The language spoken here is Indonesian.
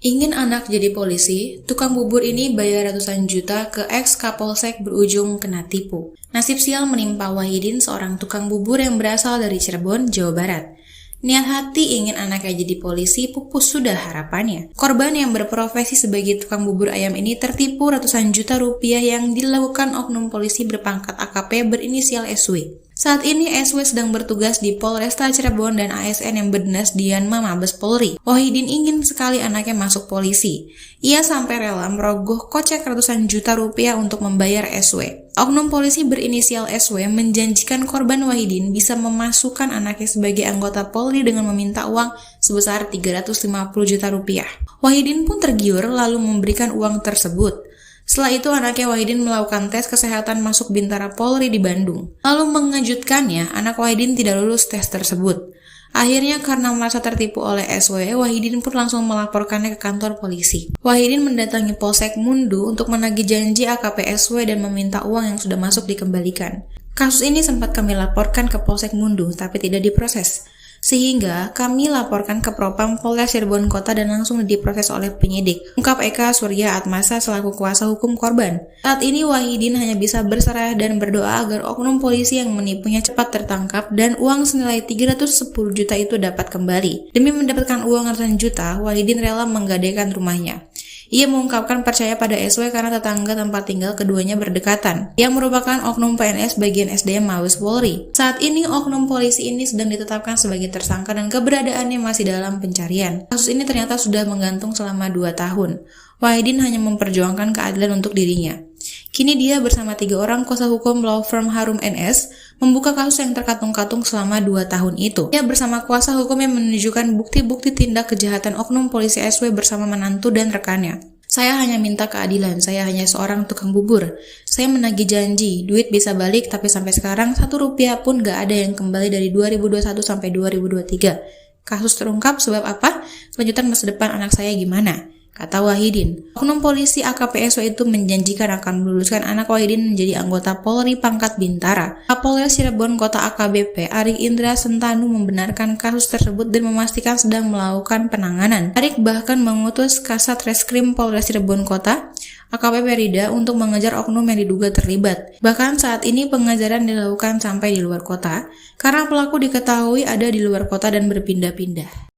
Ingin anak jadi polisi, tukang bubur ini bayar ratusan juta ke ex-Kapolsek berujung kena tipu. Nasib sial menimpa Wahidin, seorang tukang bubur yang berasal dari Cirebon, Jawa Barat. Niat hati ingin anaknya jadi polisi, pupus sudah harapannya. Korban yang berprofesi sebagai tukang bubur ayam ini tertipu ratusan juta rupiah yang dilakukan oknum polisi berpangkat AKP berinisial SW. Saat ini SW sedang bertugas di Polresta Cirebon dan ASN yang berdinas di Yanma Mabes Polri. Wahidin ingin sekali anaknya masuk polisi. Ia sampai rela merogoh kocek ratusan juta rupiah untuk membayar SW. Oknum polisi berinisial SW menjanjikan korban Wahidin bisa memasukkan anaknya sebagai anggota Polri dengan meminta uang sebesar 350 juta rupiah. Wahidin pun tergiur lalu memberikan uang tersebut. Setelah itu anaknya Wahidin melakukan tes kesehatan masuk Bintara Polri di Bandung. Lalu mengejutkannya, anak Wahidin tidak lulus tes tersebut. Akhirnya karena merasa tertipu oleh SW, Wahidin pun langsung melaporkannya ke kantor polisi. Wahidin mendatangi Polsek Mundu untuk menagih janji AKP SW dan meminta uang yang sudah masuk dikembalikan. Kasus ini sempat kami laporkan ke Polsek Mundu, tapi tidak diproses. Sehingga kami laporkan ke Propam Polres Cirebon Kota dan langsung diproses oleh penyidik, ungkap Eka Surya Atmasa selaku kuasa hukum korban. Saat ini Wahidin hanya bisa berserah dan berdoa agar oknum polisi yang menipunya cepat tertangkap dan uang senilai 310 juta itu dapat kembali. Demi mendapatkan uang ratusan juta, Wahidin rela menggadaikan rumahnya. Ia mengungkapkan percaya pada SW karena tetangga tempat tinggal keduanya berdekatan, yang merupakan oknum PNS bagian SDM Mabes Polri. Saat ini oknum polisi ini sedang ditetapkan sebagai tersangka dan keberadaannya masih dalam pencarian. Kasus ini ternyata sudah menggantung selama 2 tahun. Wahidin hanya memperjuangkan keadilan untuk dirinya. Kini dia bersama 3 orang kuasa hukum law firm Harum NS membuka kasus yang terkatung-katung selama 2 tahun itu. Dia bersama kuasa hukum yang menunjukkan bukti-bukti tindak kejahatan oknum polisi SW bersama menantu dan rekannya. Saya hanya minta keadilan, saya hanya seorang tukang bubur. Saya menagih janji, duit bisa balik tapi sampai sekarang 1 rupiah pun gak ada yang kembali dari 2021 sampai 2023. Kasus terungkap sebab apa? Kelanjutan masa depan anak saya gimana? Kata Wahidin. Oknum polisi AKP SW itu menjanjikan akan meluluskan anak Wahidin menjadi anggota Polri pangkat Bintara. Kapolres Cirebon Kota AKBP Arik Indra Sentanu membenarkan kasus tersebut dan memastikan sedang melakukan penanganan. Arik bahkan mengutus Kasat Reskrim Polres Cirebon Kota AKBP Rida untuk mengejar oknum yang diduga terlibat. Bahkan saat ini pengejaran dilakukan sampai di luar kota karena pelaku diketahui ada di luar kota dan berpindah-pindah.